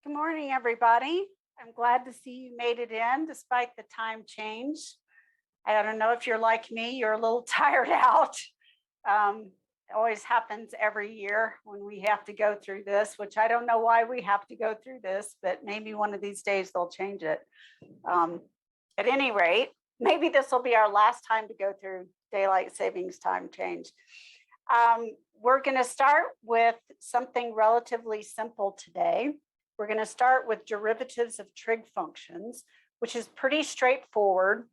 Good morning, everybody. I'm glad to see you made it in despite the time change. I don't know if you're like me, you're a little tired out. It always happens every year when we have to go through this, which I don't know why we have to go through this, but maybe one of these days they'll change it. At any rate, maybe this will be our last time to go through daylight savings time change. We're going to start with something relatively simple today. We're going to start with derivatives of trig functions, which is pretty straightforward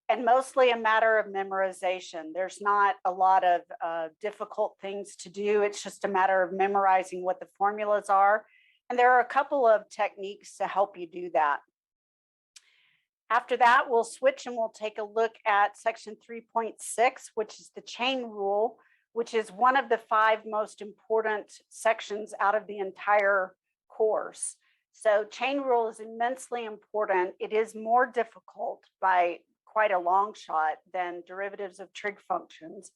and mostly a matter of memorization. There's not a lot of difficult things to do. It's just a matter of memorizing what the formulas are. And there are a couple of techniques to help you do that. After that, we'll switch and we'll take a look at section 3.6, which is the chain rule, which is one of the 5 most important sections out of the entire course. So chain rule is immensely important. It is more difficult by quite a long shot than derivatives of trig functions,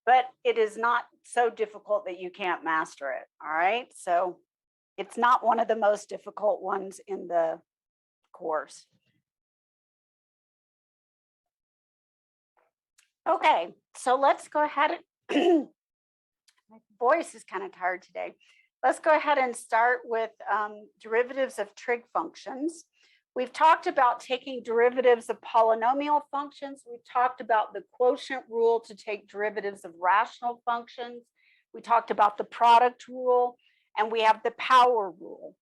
but it is not so difficult that you can't master it. All right, so it's not one of the most difficult ones in the course. Okay, so let's go ahead and my voice is kind of tired today. Let's go ahead and start with derivatives of trig functions. We've talked about taking derivatives of polynomial functions. We've talked about the quotient rule to take derivatives of rational functions. We talked about the product rule, and we have the power rule.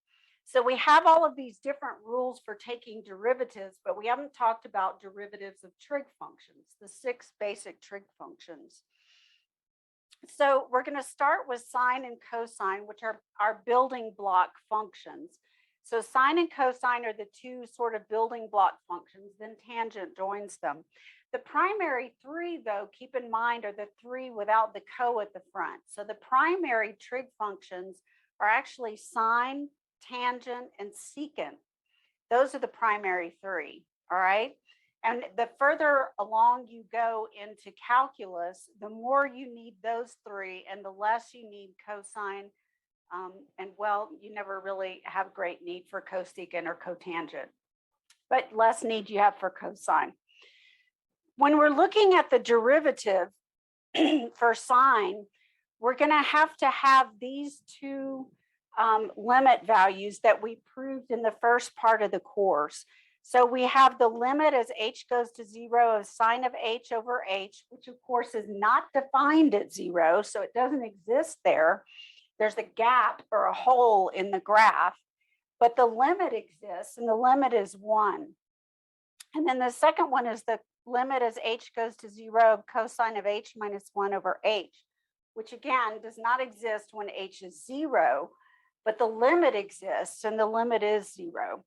So we have all of these different rules for taking derivatives, but we haven't talked about derivatives of trig functions, the 6 basic trig functions. So we're going to start with sine and cosine, which are our building block functions. So sine and cosine are the 2 sort of building block functions, then tangent joins them. The primary 3, though, keep in mind, are the 3 without the co at the front. So the primary trig functions are actually sine, tangent, and secant. Those are the primary 3, all right? And the further along you go into calculus, the more you need those 3 and the less you need cosine. And well, you never really have great need for cosecant or cotangent, but less need you have for cosine. When we're looking at the derivative for sine, we're going to have these 2 limit values that we proved in the first part of the course. So we have the limit as h goes to 0 of sine of h over h, which of course is not defined at 0, so it doesn't exist there. There's a gap or a hole in the graph, but the limit exists, and the limit is 1. And then the second one is the limit as h goes to 0 of cosine of h minus 1 over h, which again does not exist when h is 0, but the limit exists, and the limit is 0.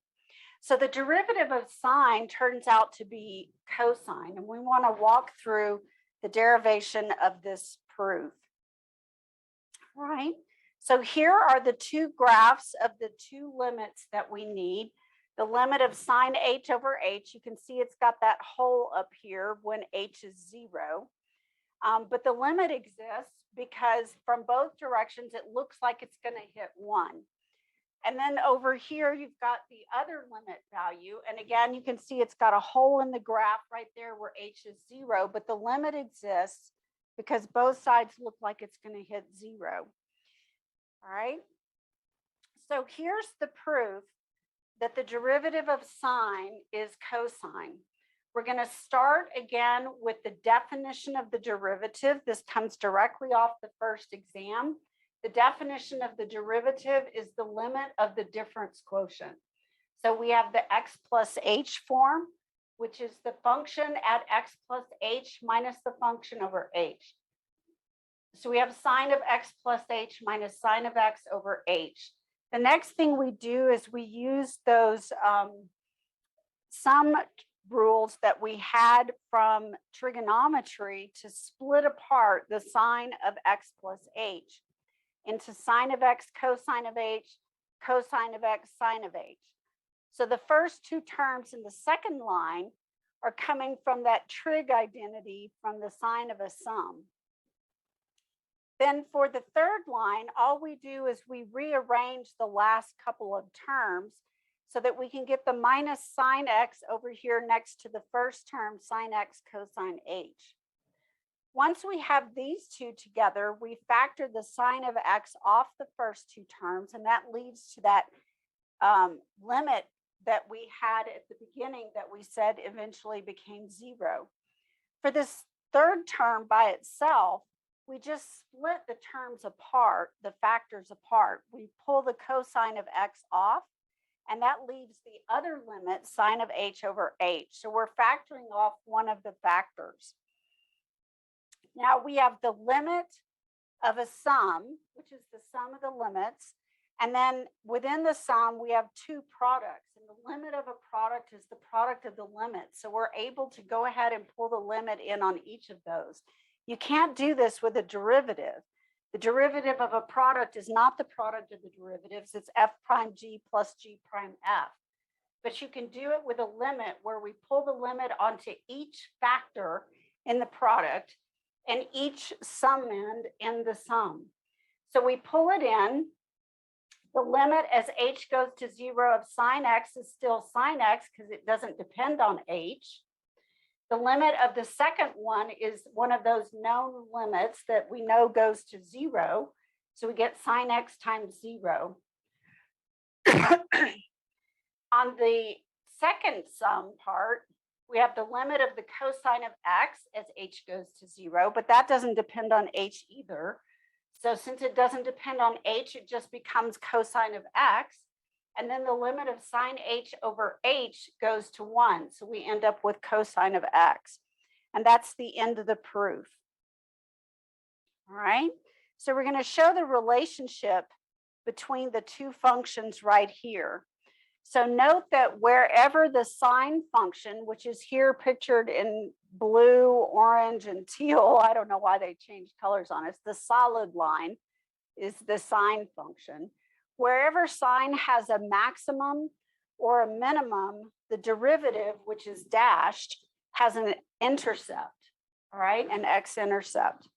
So the derivative of sine turns out to be cosine, and we want to walk through the derivation of this proof. All right, so here are the 2 graphs of the 2 limits that we need. The limit of sine h over h, you can see it's got that hole up here when h is 0. But the limit exists because from both directions, it looks like it's going to hit 1. And then over here, you've got the other limit value. And again, you can see it's got a hole in the graph right there where h is 0, but the limit exists because both sides look like it's going to hit 0. All right. So here's the proof that the derivative of sine is cosine. We're going to start again with the definition of the derivative. This comes directly off the first exam. The definition of the derivative is the limit of the difference quotient. So we have the x plus h form, which is the function at x plus h minus the function over h. So we have sine of x plus h minus sine of x over h. The next thing we do is we use those sum rules that we had from trigonometry to split apart the sine of x plus h into sine of x cosine of h, cosine of x sine of h. So the first 2 terms in the second line are coming from that trig identity from the sign of a sum. Then for the third line, all we do is we rearrange the last couple of terms so that we can get the minus sine x over here next to the first term, sine x cosine h. Once we have these two together, we factor the sine of x off the first two terms, and that leads to that limit that we had at the beginning that we said eventually became 0. For this third term by itself, we just split the terms apart, the factors apart. We pull the cosine of x off, and that leaves the other limit, sine of h over h. So we're factoring off one of the factors. Now we have the limit of a sum, which is the sum of the limits. And then within the sum, we have two products. And the limit of a product is the product of the limits. So we're able to go ahead and pull the limit in on each of those. You can't do this with a derivative. The derivative of a product is not the product of the derivatives. It's f prime g plus g prime f. But you can do it with a limit where we pull the limit onto each factor in the product and each sum end in the sum. So we pull it in. The limit as h goes to 0 of sine x is still sine x because it doesn't depend on h. The limit of the second one is one of those known limits that we know goes to 0. So we get sine x times 0. On the second sum part, we have the limit of the cosine of x as h goes to 0, but that doesn't depend on h either. So since it doesn't depend on h, it just becomes cosine of x. And then the limit of sine h over h goes to 1. So we end up with cosine of x. And that's the end of the proof. All right. So we're going to show the relationship between the two functions right here. So note that wherever the sine function, which is here pictured in blue, orange, and teal, I don't know why they changed colors on us, the solid line is the sine function. Wherever sine has a maximum or a minimum, the derivative, which is dashed, has an intercept, all right, an x-intercept.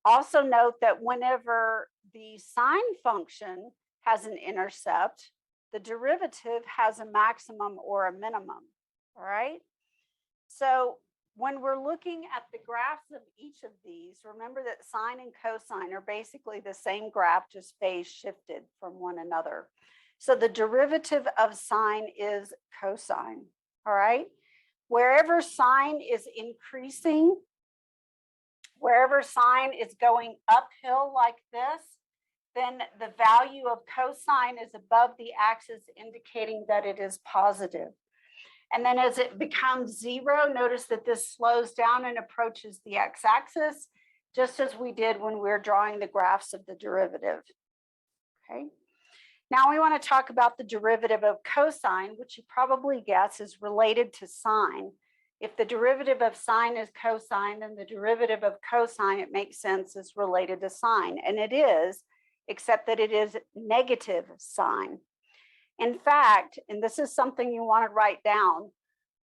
Also note that whenever the sine function has an intercept, the derivative has a maximum or a minimum, all right? So when we're looking at the graphs of each of these, remember that sine and cosine are basically the same graph, just phase shifted from one another. So the derivative of sine is cosine, all right? Wherever sine is increasing, wherever sine is going uphill like this, then the value of cosine is above the axis, indicating that it is positive. And then as it becomes 0, notice that this slows down and approaches the x-axis, just as we did when we were drawing the graphs of the derivative. Okay. Now we want to talk about the derivative of cosine, which you probably guess is related to sine. If the derivative of sine is cosine, then the derivative of cosine, it makes sense, is related to sine. And it is, except that it is negative sine. In fact, and this is something you want to write down,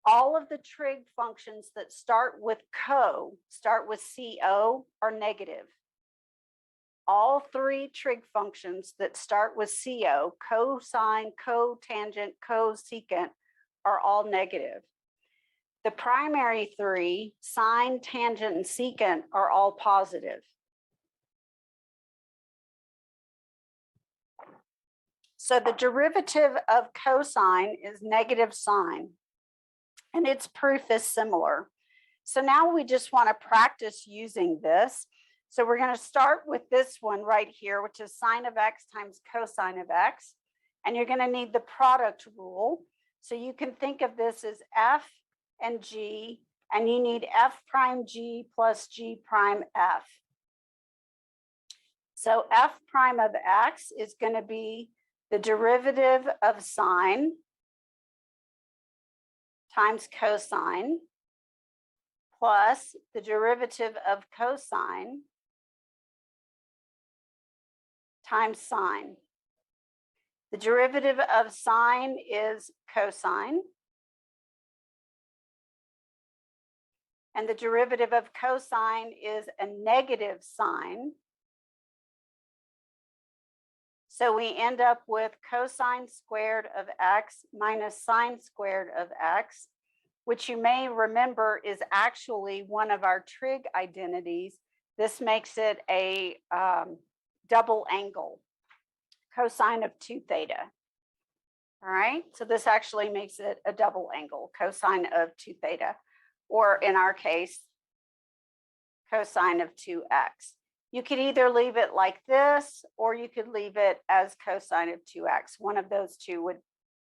all of the trig functions that start with co, are negative. All three trig functions that start with co, cosine, cotangent, cosecant, are all negative. The primary three, sine, tangent, and secant, are all positive. So the derivative of cosine is negative sine, and its proof is similar. So now we just want to practice using this. So we're going to start with this one right here, which is sine of x times cosine of x. And you're going to need the product rule. So you can think of this as f and g, and you need f prime g plus g prime f. So f prime of x is going to be the derivative of sine times cosine plus the derivative of cosine times sine. The derivative of sine is cosine, and the derivative of cosine is a negative sine. So we end up with cosine squared of x minus sine squared of x, which you may remember is actually one of our trig identities. This makes it a double angle, cosine of 2 theta. All right, so this actually makes it a double angle, cosine of 2 theta, or in our case, cosine of 2x. You could either leave it like this, or you could leave it as cosine of 2x. One of those two would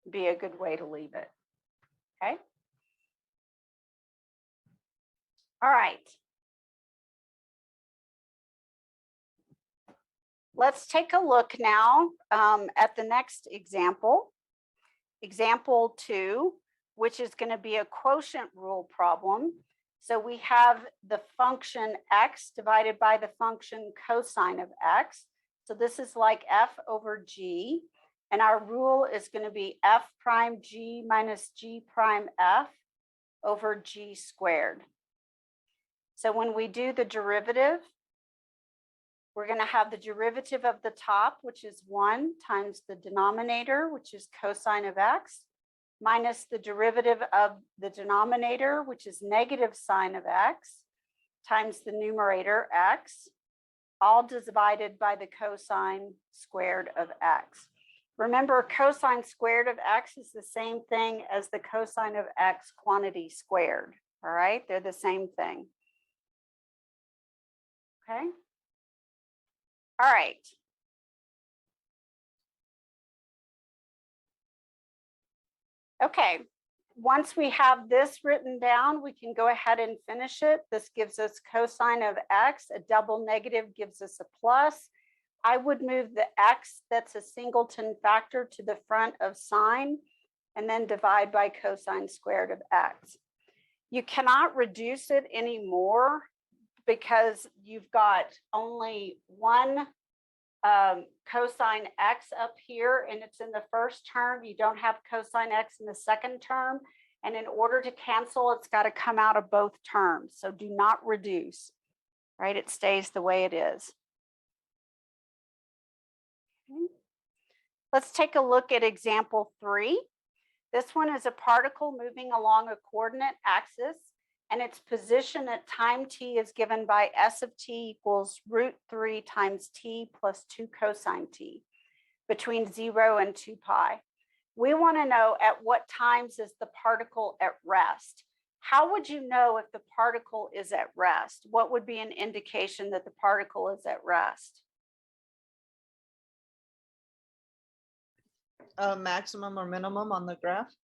be a good way to leave it. Okay. All right. Let's take a look now at the next example. Example 2, which is going to be a quotient rule problem. So we have the function x divided by the function cosine of x. So this is like f over g. And our rule is going to be f prime g minus g prime f over g squared. So when we do the derivative, we're going to have the derivative of the top, which is 1 times the denominator, which is cosine of x, minus the derivative of the denominator, which is negative sine of x, times the numerator x, all divided by the cosine squared of x. Remember, cosine squared of x is the same thing as the cosine of x quantity squared. All right, they're the same thing. Okay. All right. Okay, once we have this written down, we can go ahead and finish it. This gives us cosine of x. A double negative gives us a plus. I would move the x that's a singleton factor to the front of sine and then divide by cosine squared of x. You cannot reduce it anymore because you've got only one cosine x up here, and it's in the first term. You don't have cosine x in the second term, and in order to cancel, it's got to come out of both terms. So do not reduce, right? It stays the way it is. Okay. Let's take a look at example 3. This one is a particle moving along a coordinate axis, and its position at time t is given by s of t equals root 3 times t plus 2 cosine t between 0 and 2 pi. We want to know at what times is the particle at rest. How would you know if the particle is at rest? What would be an indication that the particle is at rest? A maximum or minimum on the graph?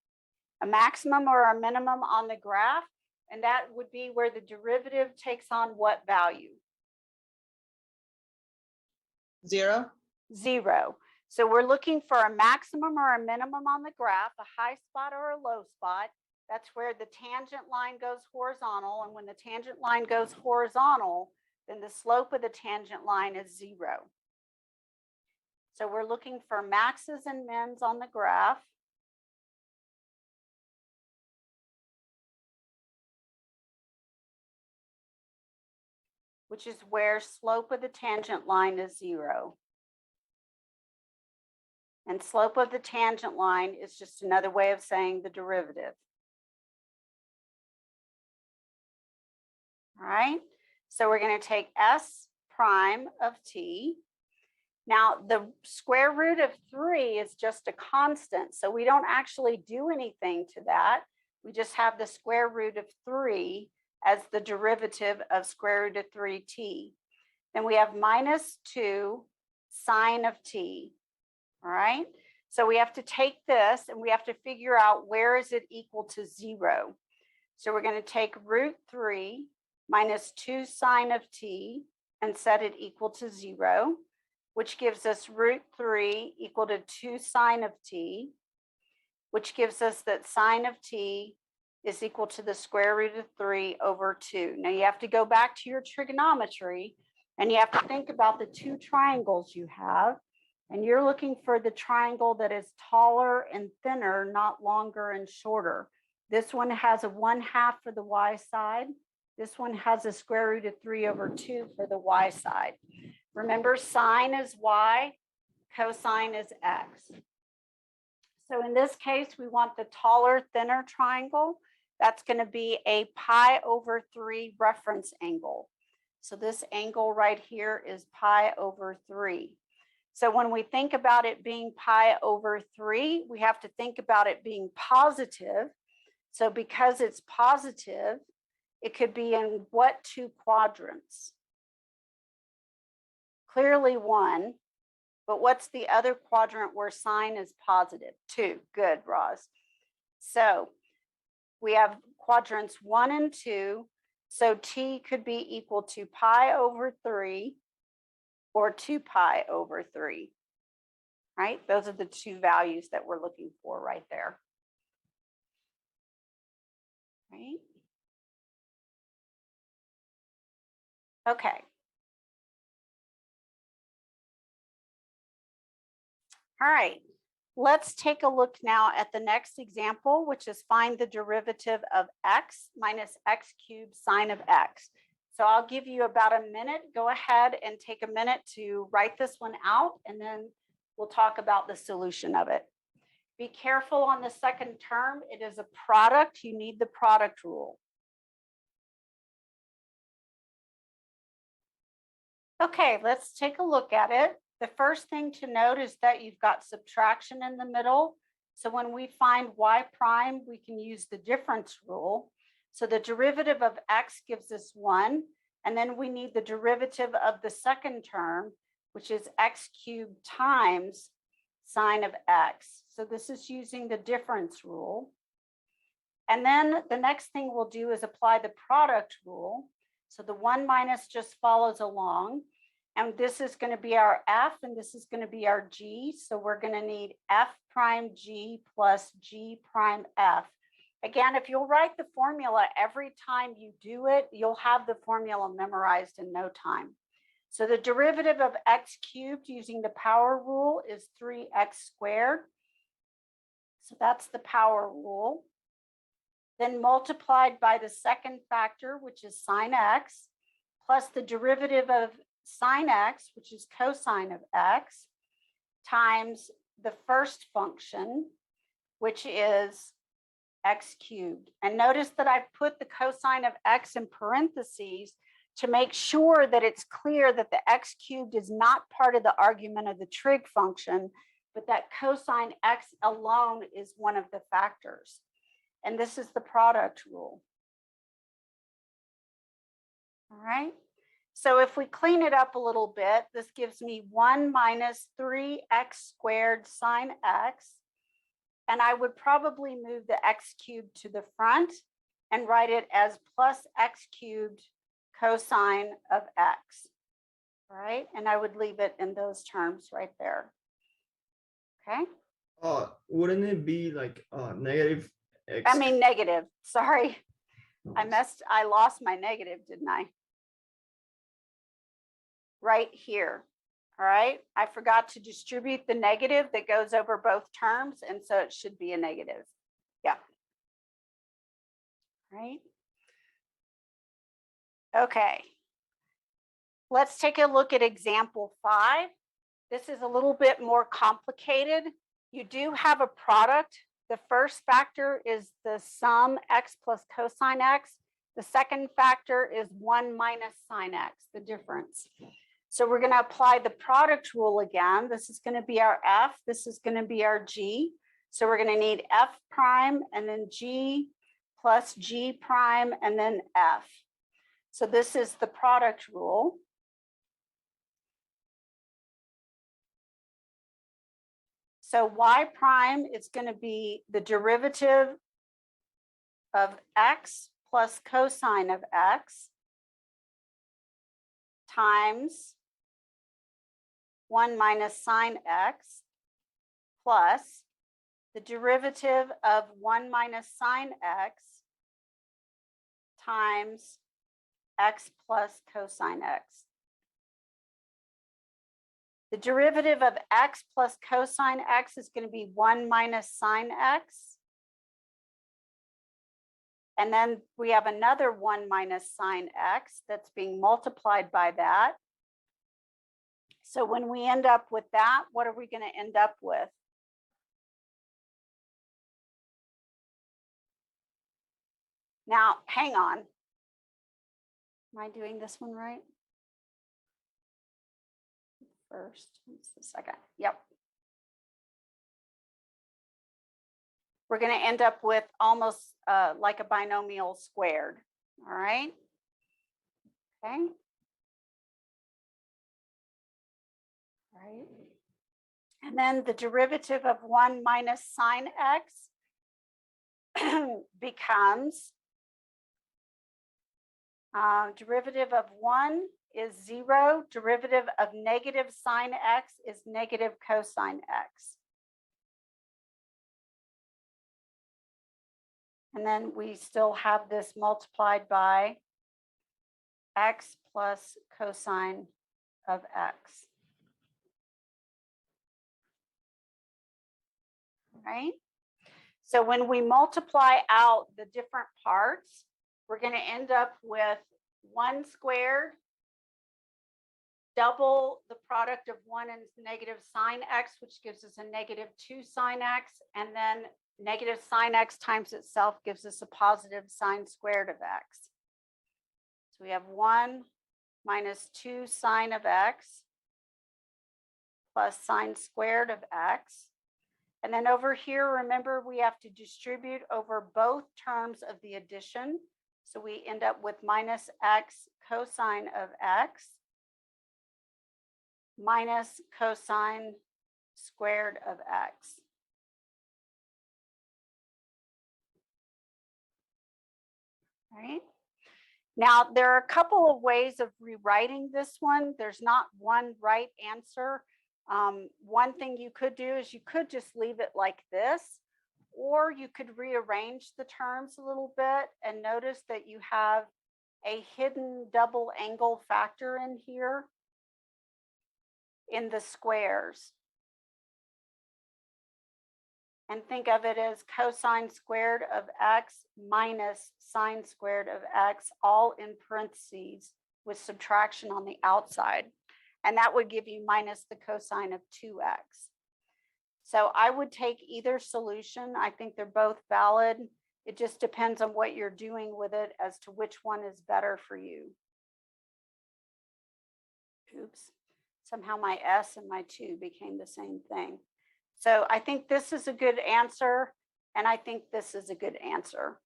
A maximum or a minimum on the graph, and that would be where the derivative takes on what value? 0. 0. So we're looking for a maximum or a minimum on the graph, a high spot or a low spot. That's where the tangent line goes horizontal, and when the tangent line goes horizontal, then the slope of the tangent line is 0. So we're looking for maxes and mins on the graph. Which is where slope of the tangent line is 0. And slope of the tangent line is just another way of saying the derivative. All right, so we're going to take s prime of t. Now, the square root of 3 is just a constant, so we don't actually do anything to that. We just have the square root of 3 as the derivative of square root of 3t. Then we have minus 2 sine of t. All right, so we have to take this and we have to figure out where is it equal to 0. So we're going to take root 3 minus 2 sine of t and set it equal to 0, which gives us root 3 equal to 2 sine of t, which gives us that sine of t is equal to the square root of 3 over 2. Now you have to go back to your trigonometry and you have to think about the two triangles you have. And you're looking for the triangle that is taller and thinner, not longer and shorter. This one has a 1/2 for the y side. This one has a square root of 3 over 2 for the y side. Remember, sine is y, cosine is x. So in this case, we want the taller, thinner triangle. That's going to be a pi over 3 reference angle. So this angle right here is pi over 3. So when we think about it being pi over 3, we have to think about it being positive. So because it's positive, it could be in what 2 quadrants? Clearly 1. But what's the other quadrant where sine is positive? 2. Good, Roz. So we have quadrants 1 and 2. So t could be equal to pi over 3 or 2 pi over 3. Right? Those are the 2 values that we're looking for right there. Right? Okay. All right, let's take a look now at the next example, which is find the derivative of x minus x cubed sine of x. So I'll give you about a minute. Go ahead and take a minute to write this one out, and then we'll talk about the solution of it. Be careful on the second term. It is a product. You need the product rule. Okay, let's take a look at it. The first thing to note is that you've got subtraction in the middle. So when we find y prime, we can use the difference rule. So the derivative of x gives us 1. And then we need the derivative of the second term, which is x cubed times sine of x. So this is using the difference rule. And then the next thing we'll do is apply the product rule. So the 1 minus just follows along. And this is going to be our f, and this is going to be our g. So we're going to need f prime g plus g prime f. Again, if you'll write the formula every time you do it, you'll have the formula memorized in no time. So the derivative of x cubed using the power rule is 3x squared. So that's the power rule. Then multiplied by the second factor, which is sine x, plus the derivative of sine x, which is cosine of x, times the first function, which is x cubed. And notice that I've put the cosine of x in parentheses to make sure that it's clear that the x cubed is not part of the argument of the trig function, but that cosine x alone is one of the factors. And this is the product rule. All right. So if we clean it up a little bit, this gives me 1 minus 3x squared sine x. And I would probably move the x cubed to the front and write it as plus x cubed cosine of x. All right. And I would leave it in those terms right there. Okay. Wouldn't it be like negative x? I mean, negative. Sorry. I lost my negative, didn't I? Right here. All right. I forgot to distribute the negative that goes over both terms. And so it should be a negative. Yeah. Right. Okay. Let's take a look at example 5. This is a little bit more complicated. You do have a product. The first factor is the sum x plus cosine x. The second factor is 1 minus sine x, the difference. So we're going to apply the product rule again. This is going to be our f. This is going to be our g. So we're going to need f prime and then g plus g prime and then f. So this is the product rule. So y prime is going to be the derivative of x plus cosine of x times 1 minus sine x plus the derivative of 1 minus sine x times x plus cosine x. The derivative of x plus cosine x is going to be 1 minus sine x. And then we have another 1 minus sine x that's being multiplied by that. So when we end up with that, what are we going to end up with? Now, hang on. Am I doing this one right? First, what's the second? Yep. We're going to end up with almost like a binomial squared. All right. Okay. Right. And then the derivative of 1 minus sine x becomes derivative of 1 is 0. Derivative of negative sine x is negative cosine x. And then we still have this multiplied by x plus cosine of x. Right? So when we multiply out the different parts, we're going to end up with 1 squared, double the product of 1 and negative sine x, which gives us a negative 2 sine x, and then negative sine x times itself gives us a positive sine squared of x. So we have 1 minus 2 sine of x plus sine squared of x. And then over here, remember, we have to distribute over both terms of the addition. So we end up with minus x cosine of x minus cosine squared of x. Right? Now, there are a couple of ways of rewriting this one. There's not one right answer. One thing you could do is you could just leave it like this, or you could rearrange the terms a little bit and notice that you have a hidden double angle factor in here in the squares. And think of it as cosine squared of x minus sine squared of x, all in parentheses with subtraction on the outside. And that would give you minus the cosine of 2x. So I would take either solution. I think they're both valid. It just depends on what you're doing with it as to which one is better for you. Oops. Somehow my S and my 2 became the same thing. So I think this is a good answer, and I think this is a good answer.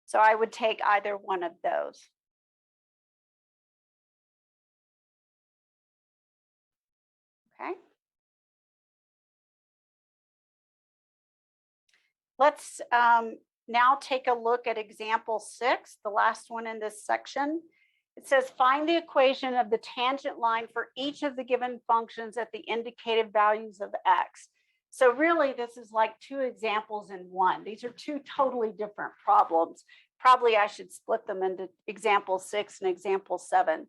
So I would take either one of those. Okay. Let's now take a look at example 6, the last one in this section. It says, find the equation of the tangent line for each of the given functions at the indicated values of x. So really, this is like 2 examples in one. These are 2 totally different problems. Probably I should split them into example 6 and example 7.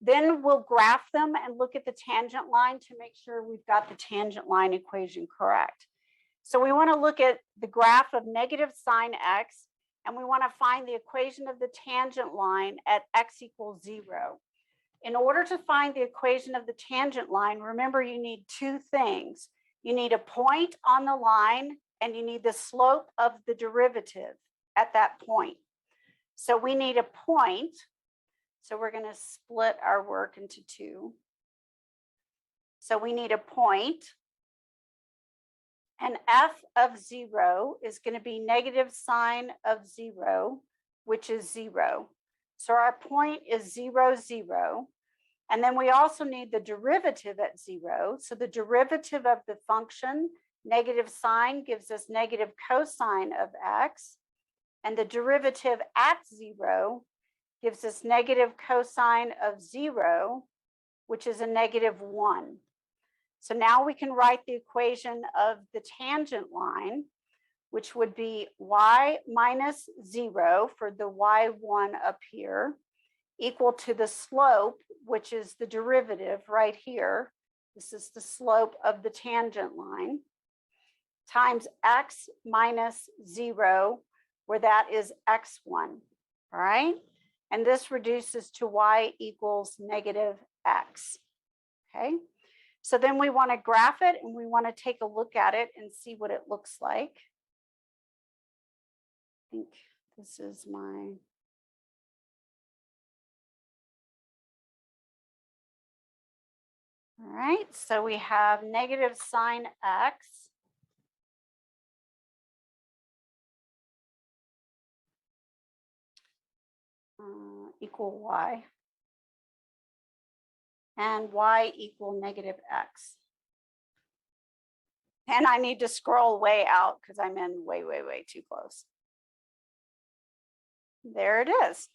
Then we'll graph them and look at the tangent line to make sure we've got the tangent line equation correct. So we want to look at the graph of negative sine x, and we want to find the equation of the tangent line at x equals 0. In order to find the equation of the tangent line, remember you need 2 things. You need a point on the line, and you need the slope of the derivative at that point. So we need a point. So we're going to split our work into 2. So we need a point. And f of 0 is going to be negative sine of 0, which is 0. So our point is 0, 0. And then we also need the derivative at 0. So the derivative of the function, negative sine, gives us negative cosine of x. And the derivative at 0 gives us negative cosine of 0, which is a negative 1. So now we can write the equation of the tangent line, which would be y minus 0 for the y1 up here, equal to the slope, which is the derivative right here. This is the slope of the tangent line, times x minus 0, where that is x1, all right? And this reduces to y equals negative x. Okay, so then we want to graph it and we want to take a look at it and see what it looks like. I think this is my. All right, so we have negative sine x equal y, and y equal negative x. And I need to scroll way out because I'm in way, way, way too close. There it is.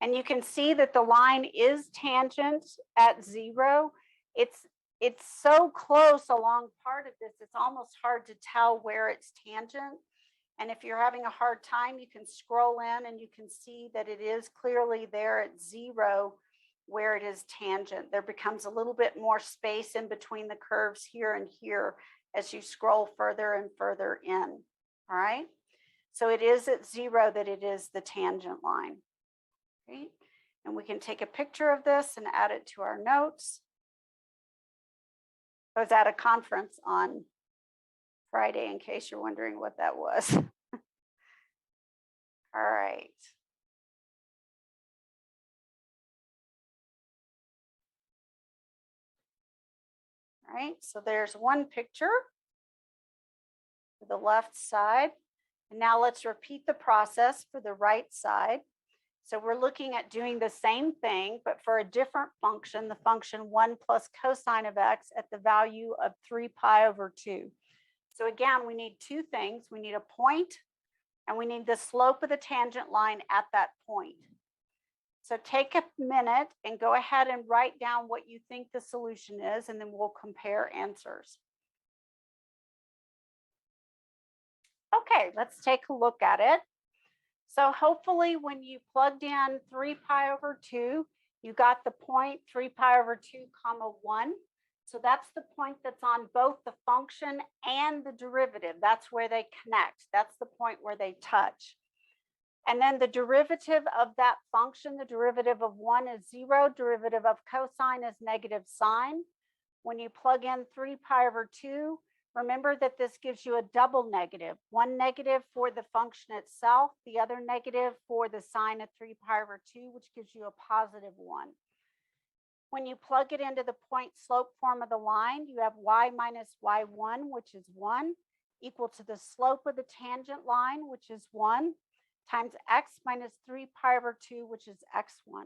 And you can see that the line is tangent at 0. It's so close along part of this, it's almost hard to tell where it's tangent. And if you're having a hard time, you can scroll in and you can see that it is clearly there at 0 where it is tangent. There becomes a little bit more space in between the curves here and here as you scroll further and further in. All right. So it is at 0 that it is the tangent line. Okay. And we can take a picture of this and add it to our notes. I was at a conference on Friday, in case you're wondering what that was. All right. All right, so there's one picture for the left side. And now let's repeat the process for the right side. So we're looking at doing the same thing, but for a different function, the function 1 plus cosine of x at the value of 3 pi over 2. So again, we need two things. We need a point, and we need the slope of the tangent line at that point. So take a minute and go ahead and write down what you think the solution is, and then we'll compare answers. Okay, let's take a look at it. So hopefully when you plugged in 3 pi over 2, you got the point 3 pi over 2 comma 1. So that's the point that's on both the function and the derivative. That's where they connect. That's the point where they touch. And then the derivative of that function, the derivative of 1 is 0, derivative of cosine is negative sine. When you plug in 3 pi over 2, remember that this gives you a double negative. One negative for the function itself, the other negative for the sine of 3 pi over 2, which gives you a positive 1. When you plug it into the point slope form of the line, you have y minus y1, which is 1, equal to the slope of the tangent line, which is 1, times x minus 3 pi over 2, which is x1.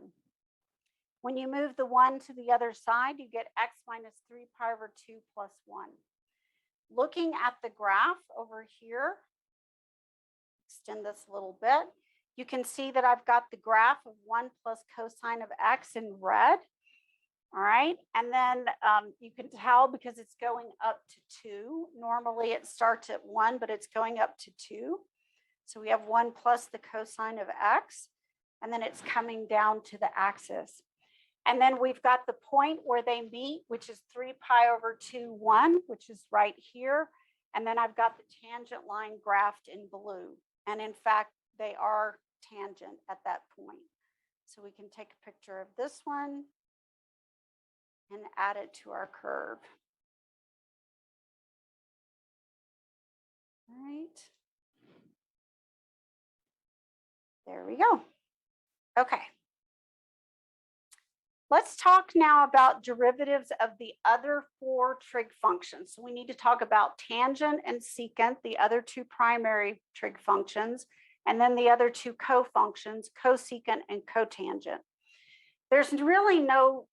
When you move the 1 to the other side, you get x minus 3 pi over 2 plus 1. Looking at the graph over here, extend this a little bit, you can see that I've got the graph of 1 plus cosine of x in red. All right, and then you can tell because it's going up to 2. Normally it starts at 1, but it's going up to 2. So we have 1 plus the cosine of x, and then it's coming down to the axis. And then we've got the point where they meet, which is 3 pi over 2, 1, which is right here. And then I've got the tangent line graphed in blue. And in fact, they are tangent at that point. So we can take a picture of this one and add it to our curve. All right. There we go. Okay. Let's talk now about derivatives of the other 4 trig functions. So we need to talk about tangent and secant, the other 2 primary trig functions, and then the other 2 co-functions, cosecant and cotangent. There's no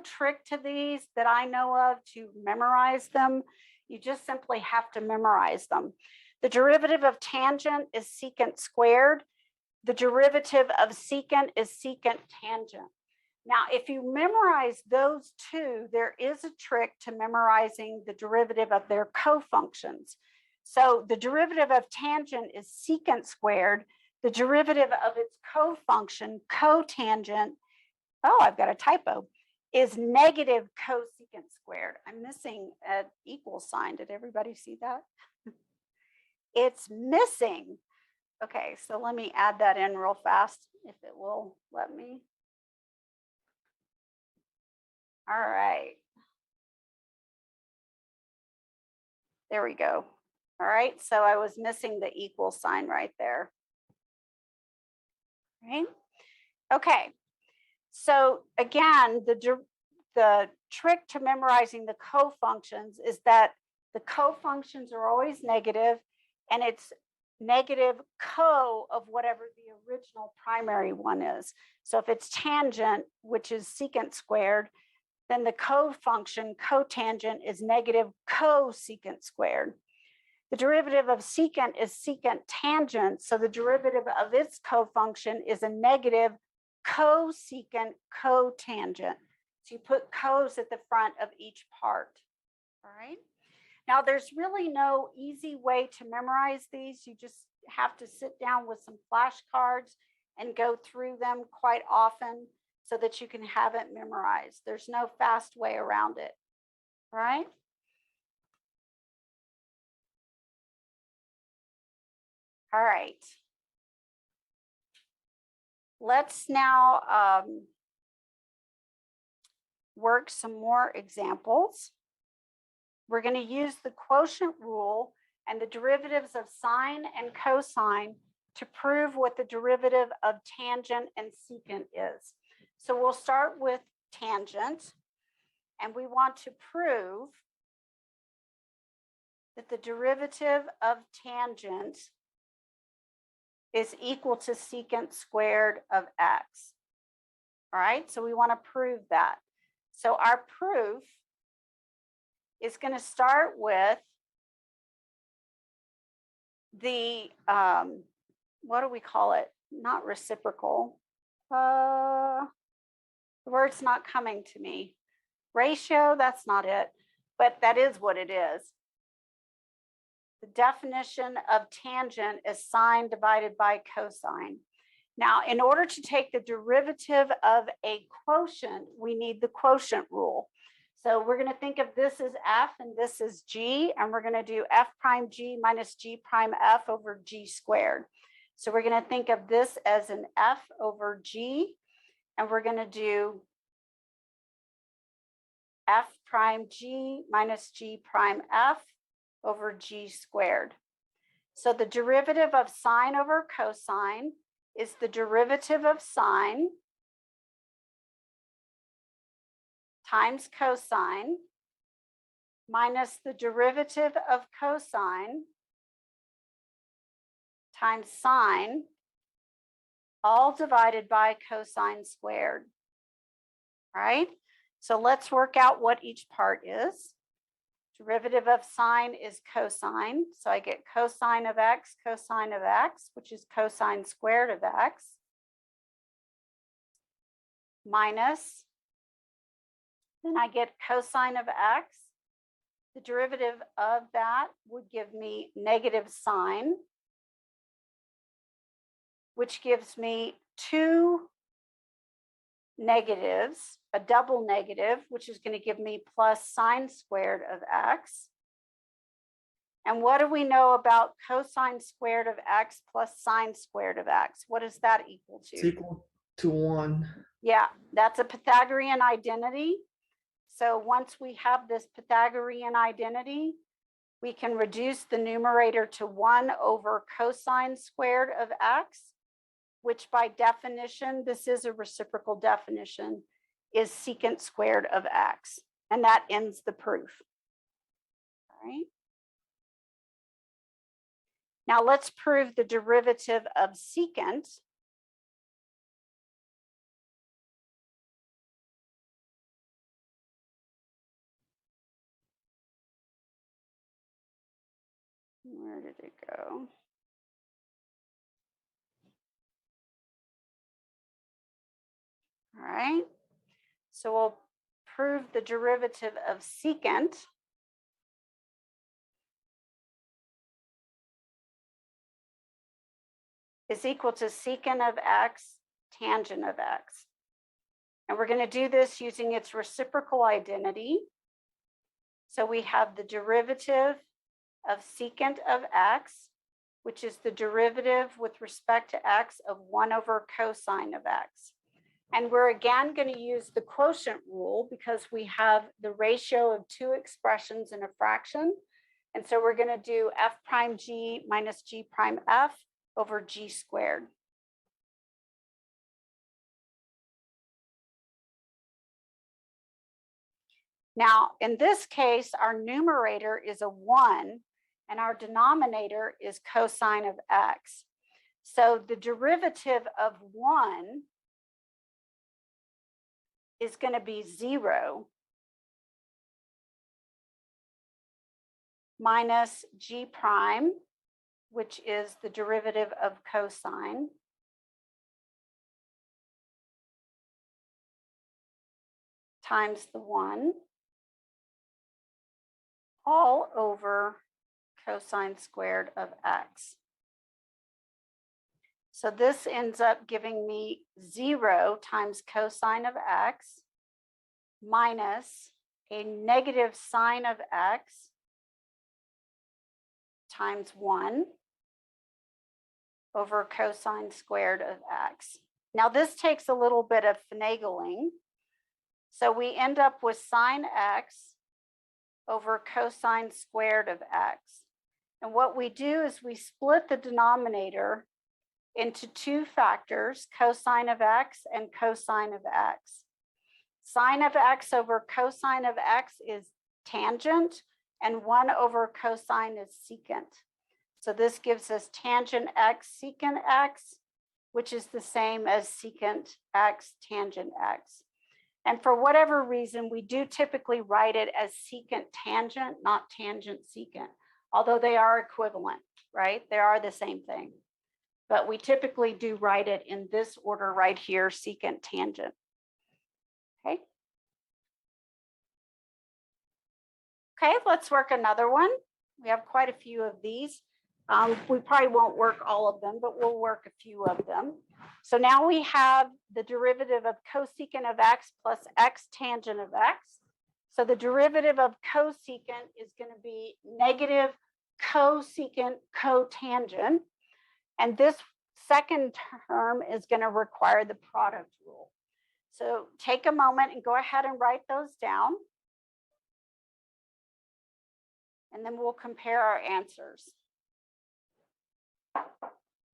trick to these that I know of to memorize them. You just simply have to memorize them. The derivative of tangent is secant squared. The derivative of secant is secant tangent. Now, if you memorize those 2, there is a trick to memorizing the derivative of their co-functions. So the derivative of tangent is secant squared. The derivative of its co-function, cotangent, oh, I've got a typo, is negative cosecant squared. I'm missing an equal sign. Did everybody see that? It's missing. Okay, so let me add that in real fast if it will let me. All right. There we go. All right, so I was missing the equal sign right there. Right? Okay. So again, the trick to memorizing the co-functions is that the co-functions are always negative, and it's negative co of whatever the original primary one is. So if it's tangent, which is secant squared, then the co-function cotangent is negative cosecant squared. The derivative of secant is secant tangent, so the derivative of its co-function is a negative cosecant cotangent. So you put cos at the front of each part. All right. Now there's really no easy way to memorize these. You just have to sit down with some flashcards and go through them quite often so that you can have it memorized. There's no fast way around it. All right. All right. Let's now work some more examples. We're going to use the quotient rule and the derivatives of sine and cosine to prove what the derivative of tangent and secant is. So we'll start with tangent, and we want to prove that the derivative of tangent is equal to secant squared of x. All right, so we want to prove that. So our proof is going to start with the, what do we call it? Not reciprocal. The word's not coming to me. Ratio, that's not it, but that is what it is. The definition of tangent is sine divided by cosine. Now, in order to take the derivative of a quotient, we need the quotient rule. So we're going to think of this as f and this as g, and we're going to do f prime g minus g prime f over g squared. So we're going to think of this as an f over g, and we're going to do f prime g minus g prime f over g squared. So the derivative of sine over cosine is the derivative of sine times cosine minus the derivative of cosine times sine, all divided by cosine squared. All right, so let's work out what each part is. Derivative of sine is cosine. So I get cosine of x, which is cosine squared of x, minus, then I get cosine of x. The derivative of that would give me negative sine, which gives me two negatives, a double negative, which is going to give me plus sine squared of x. And what do we know about cosine squared of x plus sine squared of x? What is that equal to? It's equal to 1. Yeah, that's a Pythagorean identity. So once we have this Pythagorean identity, we can reduce the numerator to 1 over cosine squared of x, which by definition, this is a reciprocal definition, is secant squared of x. And that ends the proof. All right. Now let's prove the derivative of secant. Where did it go? All right, so we'll prove the derivative of secant is equal to secant of x tangent of x. And we're going to do this using its reciprocal identity. So we have the derivative of secant of x, which is the derivative with respect to x of 1 over cosine of x. And we're again going to use the quotient rule because we have the ratio of two expressions in a fraction. And so we're going to do f prime g minus g prime f over g squared. Now, in this case, our numerator is a 1 and our denominator is cosine of x. So the derivative of 1 is going to be 0 minus g prime, which is the derivative of cosine, times the 1, all over cosine squared of x. So this ends up giving me 0 times cosine of x minus a negative sine of x times 1 over cosine squared of x. Now this takes a little bit of finagling. So we end up with sine x over cosine squared of x. And what we do is we split the denominator into two factors, cosine of x and cosine of x. Sine of x over cosine of x is tangent, and 1 over cosine is secant. So this gives us tangent x secant x, which is the same as secant x tangent x. And for whatever reason, we do typically write it as secant tangent, not tangent secant, although they are equivalent, right? They are the same thing. But we typically do write it in this order right here, secant tangent. Okay. Okay, let's work another one. We have quite a few of these. We probably won't work all of them, but we'll work a few of them. So now we have the derivative of cosecant of x plus x tangent of x. So the derivative of cosecant is going to be negative cosecant cotangent. And this second term is going to require the product rule. So take a moment and go ahead and write those down. And then we'll compare our answers.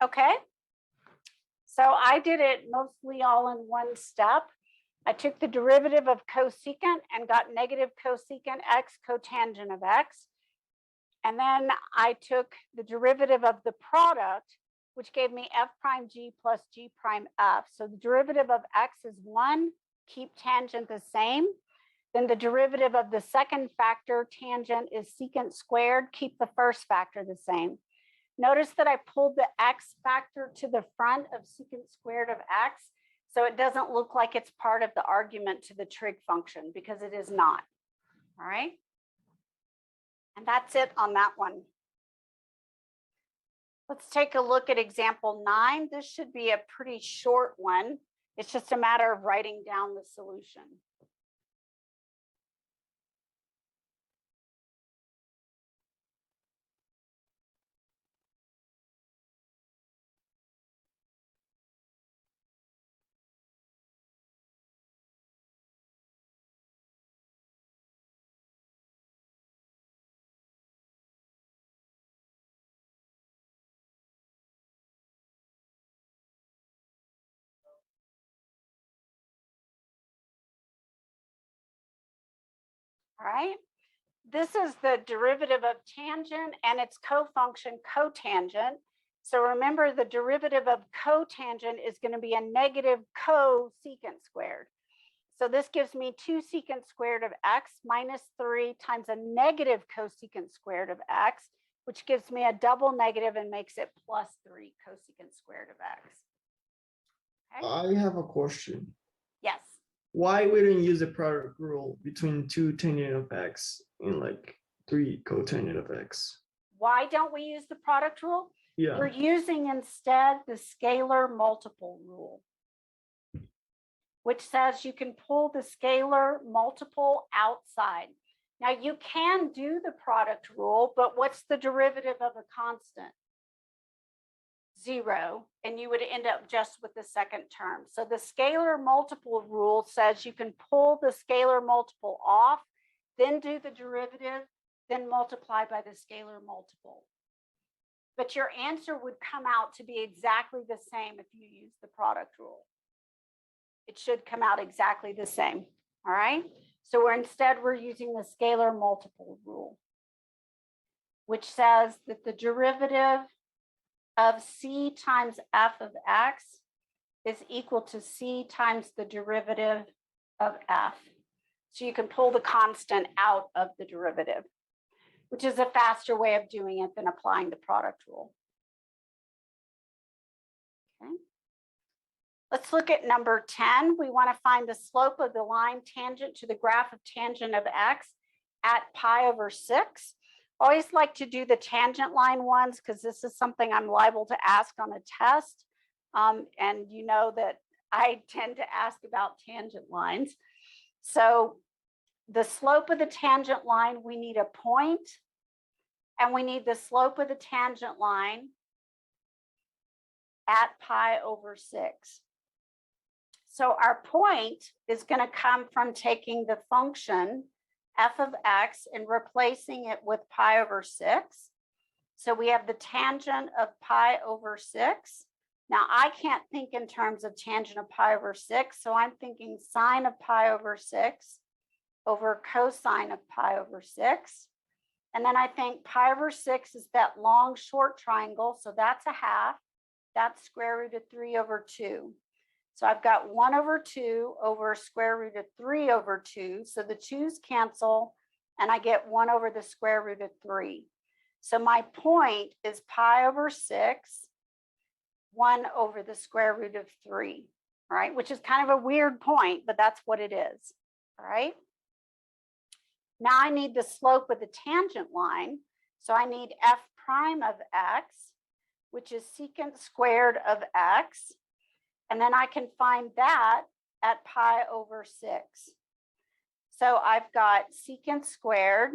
Okay. So I did it mostly all in one step. I took the derivative of cosecant and got negative cosecant x cotangent of x. And then I took the derivative of the product, which gave me f prime g plus g prime f. So the derivative of x is 1, keep tangent the same. Then the derivative of the second factor, tangent, is secant squared, keep the first factor the same. Notice that I pulled the x factor to the front of secant squared of x, so it doesn't look like it's part of the argument to the trig function, because it is not. All right. And that's it on that one. Let's take a look at example 9. This should be a pretty short one. It's just a matter of writing down the solution. All right. This is the derivative of tangent and its cofunction cotangent. So remember, the derivative of cotangent is going to be a negative cosecant squared. So this gives me 2 secant squared of x minus 3 times a negative cosecant squared of x, which gives me a double negative and makes it plus 3 cosecant squared of x. Okay. I have a question. Yes. Why we didn't use a product rule between 2 tangent of x and like 3 cotangent of x? Why don't we use the product rule? Yeah. We're using instead the scalar multiple rule, which says you can pull the scalar multiple outside. Now you can do the product rule, but what's the derivative of a constant? 0, and you would end up just with the second term. So the scalar multiple rule says you can pull the scalar multiple off, then do the derivative, then multiply by the scalar multiple. But your answer would come out to be exactly the same if you use the product rule. It should come out exactly the same. All right. So we're using the scalar multiple rule, which says that the derivative of c times f of x is equal to c times the derivative of f. So you can pull the constant out of the derivative, which is a faster way of doing it than applying the product rule. Okay. Let's look at number 10. We want to find the slope of the line tangent to the graph of tangent of x at pi over 6. Always like to do the tangent line ones because this is something I'm liable to ask on a test. And you know that I tend to ask about tangent lines. So the slope of the tangent line, we need a point, and we need the slope of the tangent line at pi over 6. So our point is going to come from taking the function f of x and replacing it with pi over 6. So we have the tangent of pi over 6. Now I can't think in terms of tangent of pi over 6, so I'm thinking sine of pi over 6 over cosine of pi over 6. And then I think pi over 6 is that long short triangle, so that's a half. That's square root of 3 over 2. So I've got 1 over 2 over square root of 3 over 2. So the 2's cancel, and I get 1 over the square root of 3. So my point is pi over 6, 1 over the square root of 3, all right? Which is kind of a weird point, but that's what it is, all right? Now I need the slope of the tangent line. So I need f prime of x, which is secant squared of x. And then I can find that at pi over 6. So I've got secant squared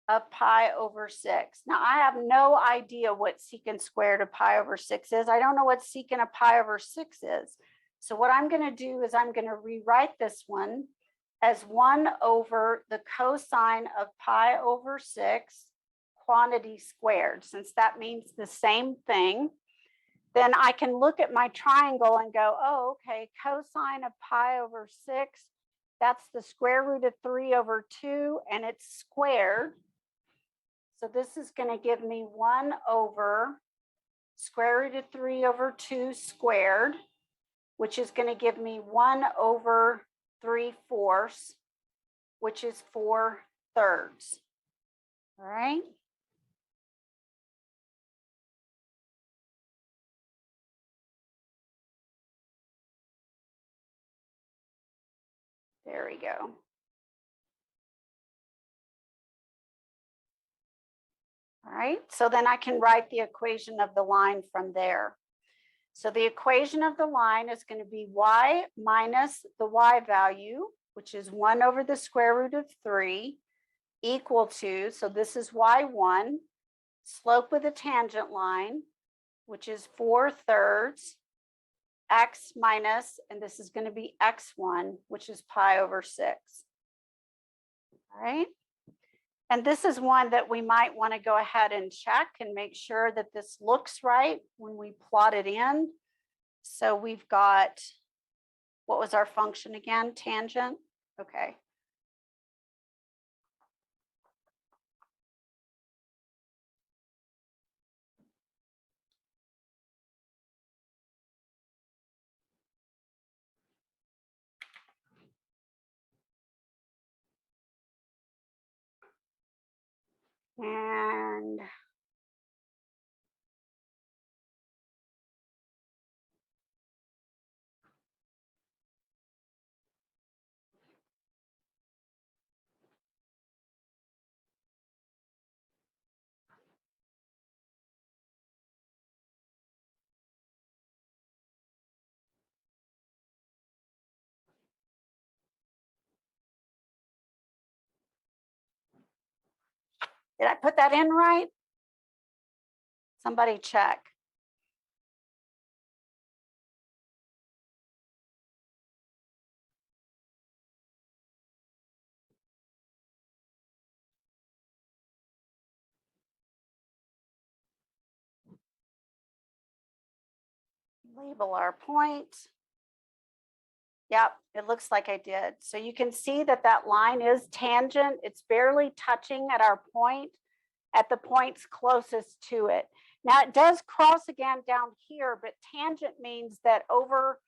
of pi over 6. Now I have no idea what secant squared of pi over 6 is. I don't know what secant of pi over 6 is. So what I'm going to do is I'm going to rewrite this one as 1 over the cosine of pi over 6 quantity squared, since that means the same thing. Then I can look at my triangle and go, oh, okay, cosine of pi over 6, that's the square root of 3 over 2, and it's squared. So this is going to give me 1 over square root of 3 over 2 squared, which is going to give me 1 over 3/4, which is 4/3. All right. There we go. All right, so then I can write the equation of the line from there. So the equation of the line is going to be y minus the y value, which is 1 over the square root of 3, equal to, so this is y1, slope of the tangent line, which is 4/3, x minus, and this is going to be x1, which is pi over 6. All right. And this is one that we might want to go ahead and check and make sure that this looks right when we plot it in. So we've got, what was our function again? Tangent. Okay. And did I put that in right? Somebody check. Label our point. Yep, it looks like I did. So you can see that that line is tangent. It's barely touching at our point, at the points closest to it. Now it does cross again down here, but tangent means that over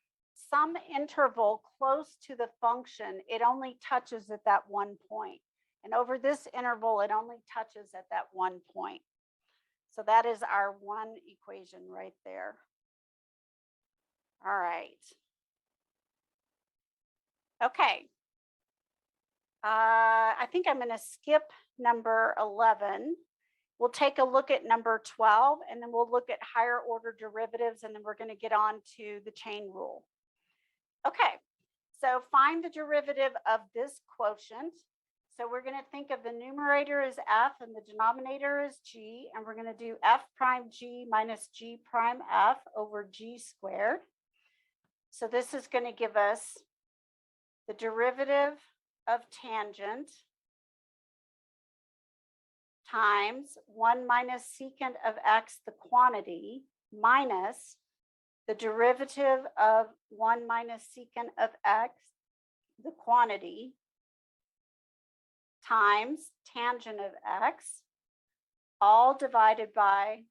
some interval close to the function, it only touches at that one point. And over this interval, it only touches at that one point. So that is our one equation right there. All right. Okay. I think I'm going to skip number 11. We'll take a look at number 12, and then we'll look at higher order derivatives, and then we're going to get on to the chain rule. Okay, so find the derivative of this quotient. So we're going to think of the numerator as f and the denominator as g, and we're going to do f prime g minus g prime f over g squared. So this is going to give us the derivative of tangent times 1 minus secant of x, the quantity, minus the derivative of 1 minus secant of x, the quantity, times tangent of x, all divided by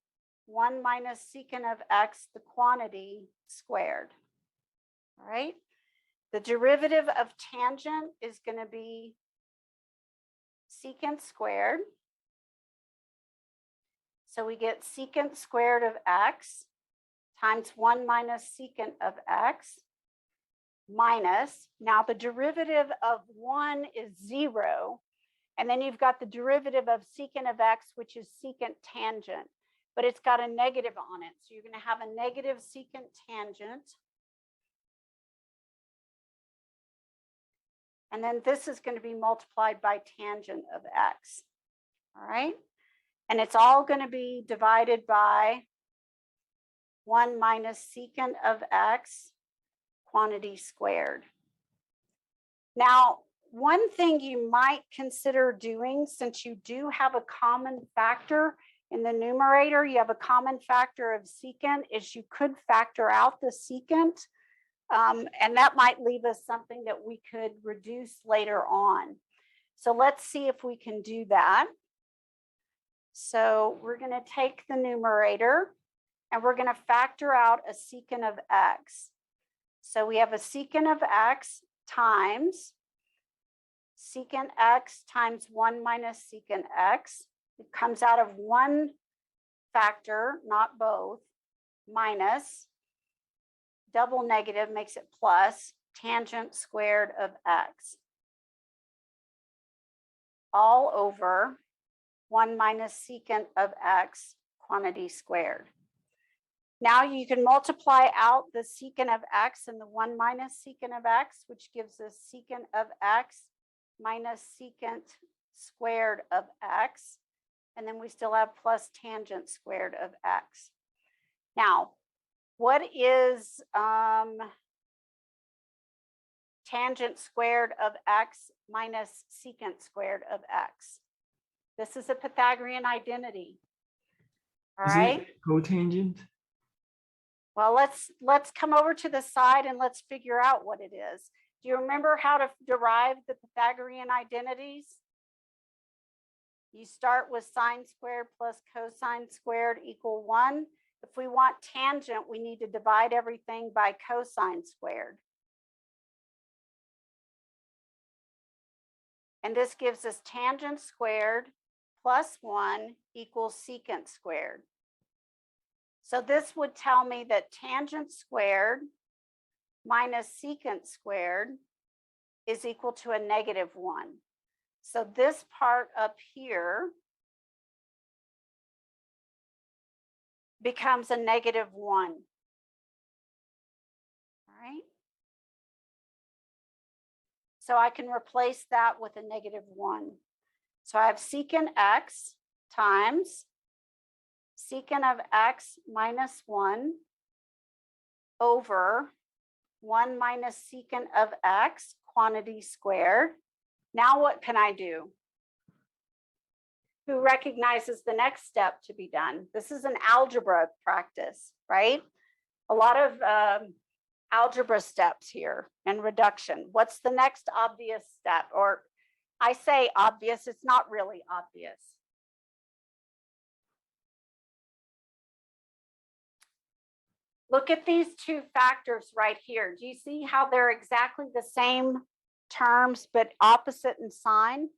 1 minus secant of x, the quantity, squared. All right. The derivative of tangent is going to be secant squared. So we get secant squared of x times 1 minus secant of x minus, now the derivative of 1 is 0. And then you've got the derivative of secant of x, which is secant tangent, but it's got a negative on it. So you're going to have a negative secant tangent. And then this is going to be multiplied by tangent of x. All right. And it's all going to be divided by 1 minus secant of x, quantity squared. Now, one thing you might consider doing, since you do have a common factor in the numerator, you have a common factor of secant, is you could factor out the secant. And that might leave us something that we could reduce later on. So let's see if we can do that. So we're going to take the numerator and we're going to factor out a secant of x. So we have a secant of x times secant x times 1 minus secant x. It comes out of one factor, not both, minus double negative makes it plus tangent squared of x, all over 1 minus secant of x, quantity squared. Now you can multiply out the secant of x and the 1 minus secant of x, which gives us secant of x minus secant squared of x. And then we still have plus tangent squared of x. Now, what is tangent squared of x minus secant squared of x? This is a Pythagorean identity. All right. Is it cotangent? Well, let's come over to the side and let's figure out what it is. Do you remember how to derive the Pythagorean identities? You start with sine squared plus cosine squared equal 1. If we want tangent, we need to divide everything by cosine squared. And this gives us tangent squared plus 1 equals secant squared. So this would tell me that tangent squared minus secant squared is equal to a negative 1. So this part up here becomes a negative 1. All right. So I can replace that with a negative 1. So I have secant x times secant of x minus 1 over 1 minus secant of x, quantity squared. Now what can I do? Who recognizes the next step to be done? This is an algebra practice, right? A lot of algebra steps here and reduction. What's the next obvious step? Or I say obvious, it's not really obvious. Look at these two factors right here. Do you see how they're exactly the same terms but opposite in sign?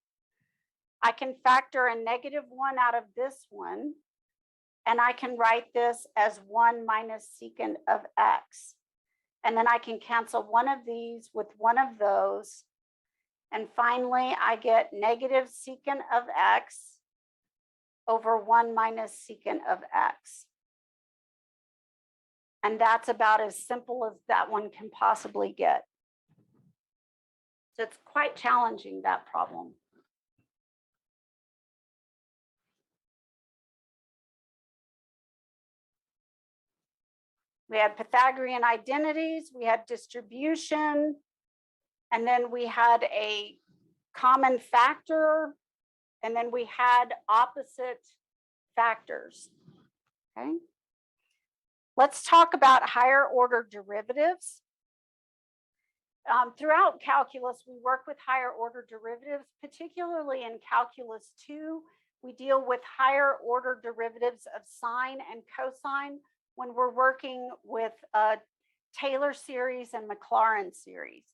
I can factor a -1 out of this one, and I can write this as 1 minus secant of x. And then I can cancel one of these with one of those. And finally, I get negative secant of x over 1 minus secant of x. And that's about as simple as that one can possibly get. So it's quite challenging, that problem. We had Pythagorean identities, we had distribution, and then we had a common factor, and then we had opposite factors. Okay. Let's talk about higher order derivatives. Throughout calculus, we work with higher order derivatives, particularly in calculus 2. We deal with higher order derivatives of sine and cosine when we're working with Taylor series and Maclaurin series.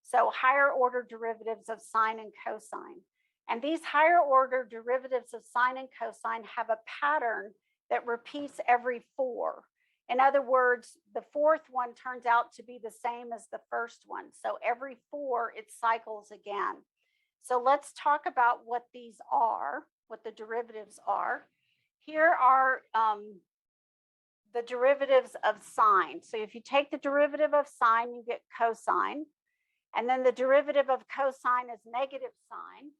So higher order derivatives of sine and cosine. And these higher order derivatives of sine and cosine have a pattern that repeats every 4. In other words, the fourth one turns out to be the same as the first one. So every 4, it cycles again. So let's talk about what these are, what the derivatives are. Here are the derivatives of sine. So if you take the derivative of sine, you get cosine. And then the derivative of cosine is negative sine.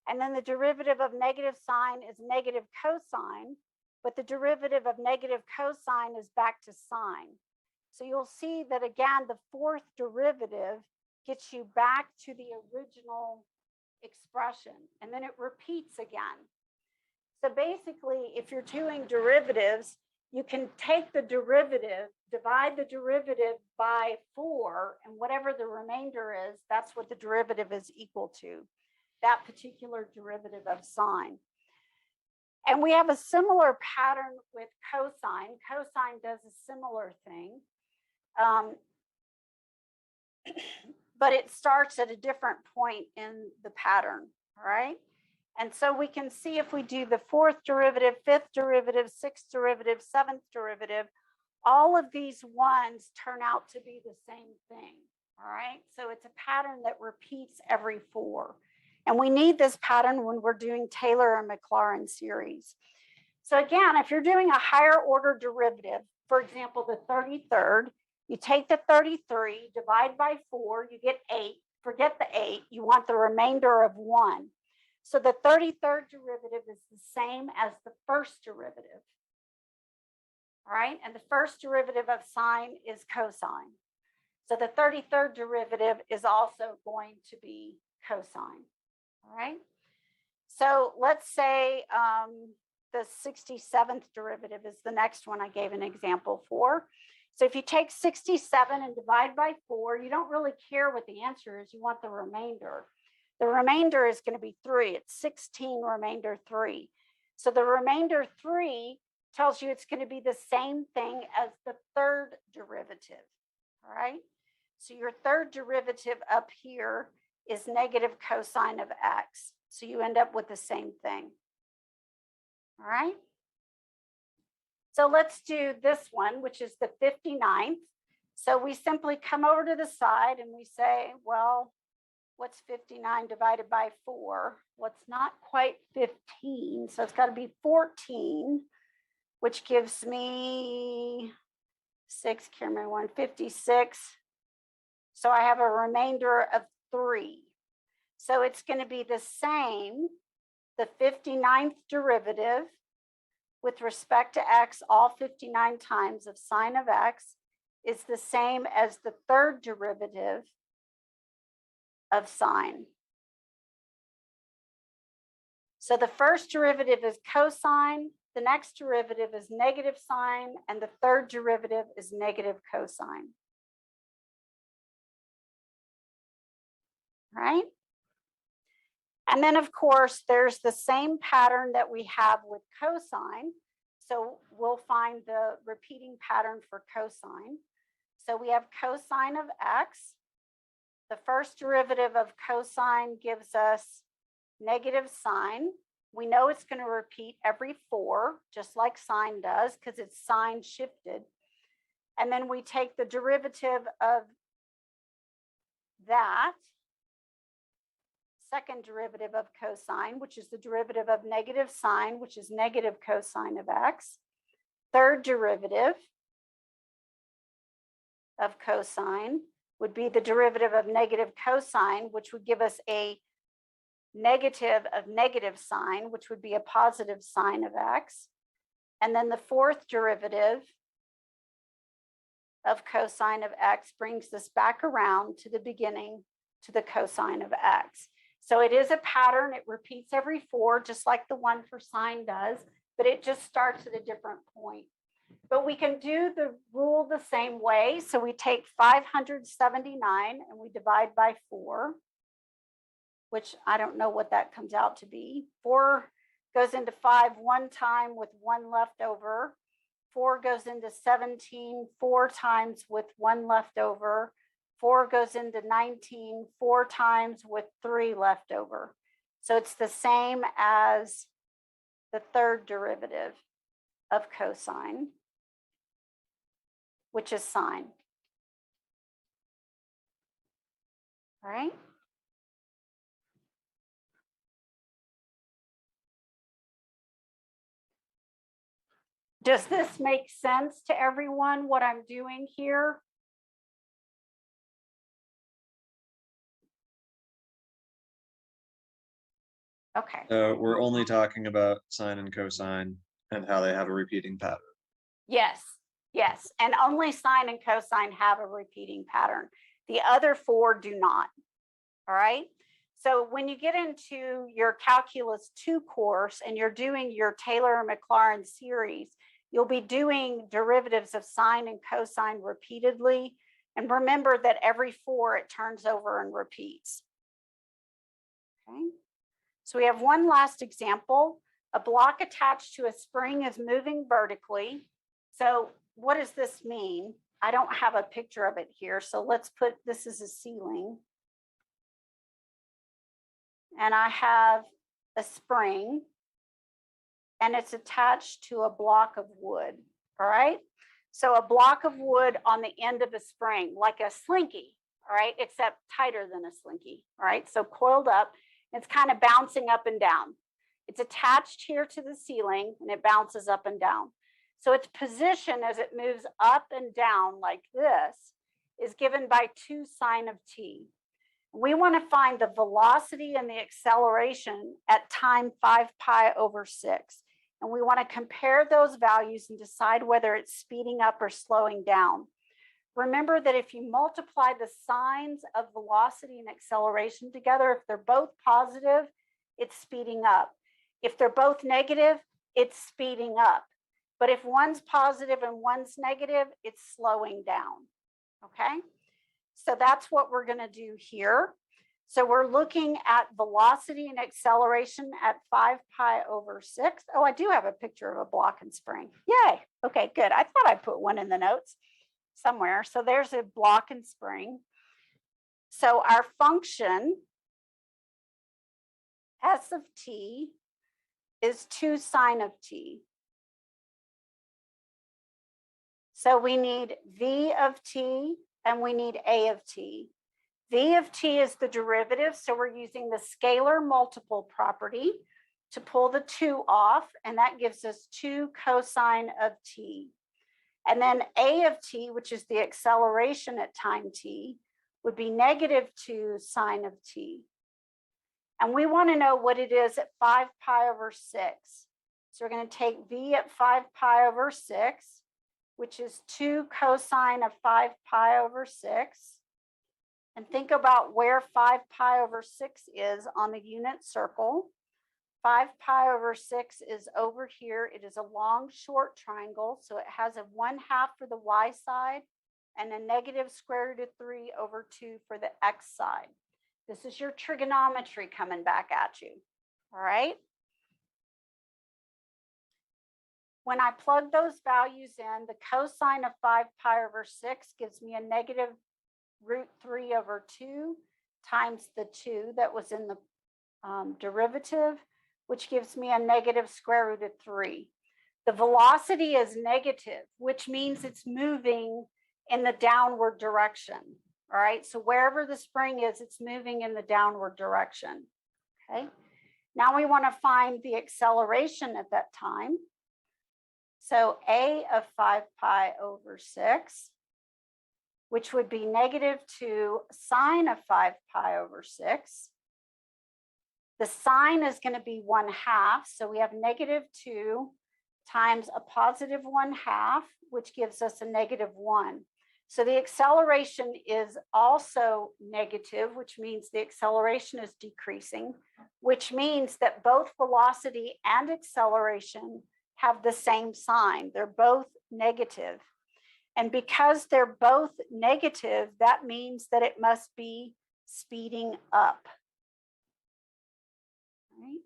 And then the derivative of negative sine is negative cosine. But the derivative of negative cosine is back to sine. So you'll see that again, the fourth derivative gets you back to the original expression, and then it repeats again. So basically, if you're doing derivatives, you can take the derivative, divide the derivative by 4, and whatever the remainder is, that's what the derivative is equal to, that particular derivative of sine. And we have a similar pattern with cosine. Cosine does a similar thing, but it starts at a different point in the pattern, all right? And so we can see if we do the fourth derivative, fifth derivative, sixth derivative, seventh derivative, all of these ones turn out to be the same thing, all right? So it's a pattern that repeats every 4. And we need this pattern when we're doing Taylor and Maclaurin series. So again, if you're doing a higher order derivative, for example, the 33rd, you take the 33, divide by 4, you get 8. Forget the 8, you want the remainder of 1. So the 33rd derivative is the same as the first derivative. All right, and the first derivative of sine is cosine. So the 33rd derivative is also going to be cosine. All right, so let's say the 67th derivative is the next one I gave an example for. So if you take 67 and divide by 4, you don't really care what the answer is. You want the remainder. The remainder is going to be 3. It's 16 remainder 3. So the remainder 3 tells you it's going to be the same thing as the third derivative. All right, so your third derivative up here is negative cosine of x. So you end up with the same thing. All right. So let's do this one, which is the 59th. So we simply come over to the side and we say, well, what's 59 divided by 4? Well, it's not quite 15. So it's got to be 14, which gives me 6, carry my 1, 56. So I have a remainder of 3. So it's going to be the same, the 59th derivative with respect to x all 59 times of sine of x is the same as the third derivative of sine. So the first derivative is cosine, the next derivative is negative sine, and the third derivative is negative cosine. Right? And then, of course, there's the same pattern that we have with cosine. So we'll find the repeating pattern for cosine. So we have cosine of x. The first derivative of cosine gives us negative sine. We know it's going to repeat every 4, just like sine does, because it's sine shifted. And then we take the derivative of that, second derivative of cosine, which is the derivative of negative sine, which is negative cosine of x. Third derivative of cosine would be the derivative of negative cosine, which would give us a negative of negative sine, which would be a positive sine of x. And then the fourth derivative of cosine of x brings this back around to the beginning to the cosine of x. So it is a pattern. It repeats every 4, just like the one for sine does, but it just starts at a different point. But we can do the rule the same way. So we take 579 and we divide by 4, which I don't know what that comes out to be. 4 goes into 5 one time with 1 left over. 4 goes into 17 4 times with 1 left over. 4 goes into 19 4 times with 3 left over. So it's the same as the third derivative of cosine, which is sine. All right. Does this make sense to everyone, what I'm doing here? Okay. We're only talking about sine and cosine and how they have a repeating pattern. Yes, yes. And only sine and cosine have a repeating pattern. The other 4 do not. All right. So when you get into your Calculus 2 course and you're doing your Taylor and Maclaurin series, you'll be doing derivatives of sine and cosine repeatedly. And remember that every 4 it turns over and repeats. Okay. So we have one last example. A block attached to a spring is moving vertically. So what does this mean? I don't have a picture of it here. So let's put this as a ceiling. And I have a spring and it's attached to a block of wood. All right. So a block of wood on the end of a spring, like a slinky. All right. Except tighter than a slinky. All right. So coiled up. It's kind of bouncing up and down. It's attached here to the ceiling and it bounces up and down. So its position as it moves up and down like this is given by 2 sine of t. We want to find the velocity and the acceleration at time 5 pi over 6. And we want to compare those values and decide whether it's speeding up or slowing down. Remember that if you multiply the signs of velocity and acceleration together, if they're both positive, it's speeding up. If they're both negative, it's speeding up. But if one's positive and one's negative, it's slowing down. Okay? So that's what we're going to do here. So we're looking at velocity and acceleration at 5 pi over 6. Oh, I do have a picture of a block and spring. Yay. Okay, good. I thought I put one in the notes somewhere. So there's a block and spring. So our function S of t is 2 sine of t. So we need v of t and we need a of t. V of t is the derivative, so we're using the scalar multiple property to pull the 2 off, and that gives us 2 cosine of t. And then a of t, which is the acceleration at time t, would be negative 2 sine of t. And we want to know what it is at 5 pi over 6. So we're going to take v at 5 pi over 6, which is 2 cosine of 5 pi over 6. And think about where 5 pi over 6 is on the unit circle. 5 pi over 6 is over here. It is a long, short triangle. So it has a 1/2 for the y side and a negative square root of 3 over 2 for the x side. This is your trigonometry coming back at you. All right. When I plug those values in, the cosine of 5 pi over 6 gives me a negative root 3 over 2 times the 2 that was in the derivative, which gives me a negative square root of 3. The velocity is negative, which means it's moving in the downward direction. All right, so wherever the spring is, it's moving in the downward direction. Okay, now we want to find the acceleration at that time. So a of 5 pi over 6, which would be negative 2 sine of 5 pi over 6. The sine is going to be 1/2. So we have negative 2 times a positive 1/2, which gives us a negative 1. So the acceleration is also negative, which means the acceleration is decreasing, which means that both velocity and acceleration have the same sign. They're both negative. And because they're both negative, that means that it must be speeding up. Right?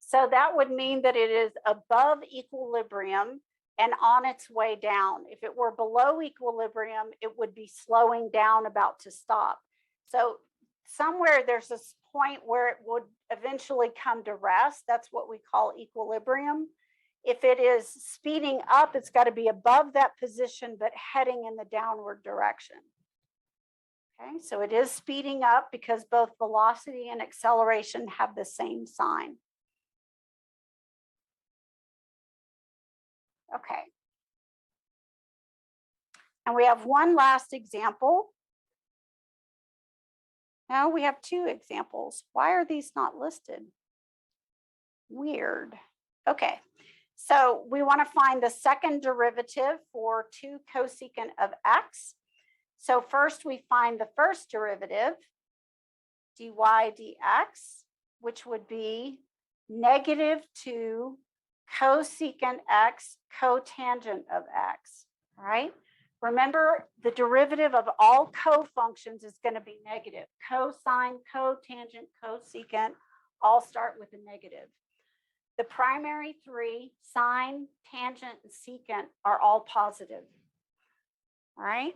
So that would mean that it is above equilibrium and on its way down. If it were below equilibrium, it would be slowing down, about to stop. So somewhere there's this point where it would eventually come to rest. That's what we call equilibrium. If it is speeding up, it's got to be above that position, but heading in the downward direction. Okay, so it is speeding up because both velocity and acceleration have the same sign. Okay. And we have one last example. Now we have two examples. Why are these not listed? Weird. Okay, so we want to find the second derivative for 2 cosecant of x. So first we find the first derivative, dy dx, which would be negative 2 cosecant x cotangent of x, all right? Remember, the derivative of all cofunctions is going to be negative. Cosine, cotangent, cosecant, all start with a negative. The primary three, sine, tangent, and secant, are all positive, all right?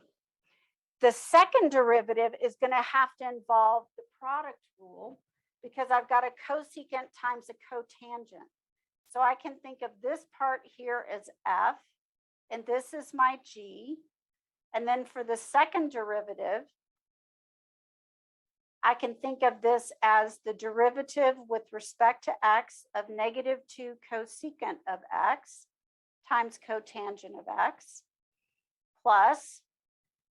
The second derivative is going to have to involve the product rule because I've got a cosecant times a cotangent. So I can think of this part here as f, and this is my g. And then for the second derivative, I can think of this as the derivative with respect to x of negative 2 cosecant of x times cotangent of x, plus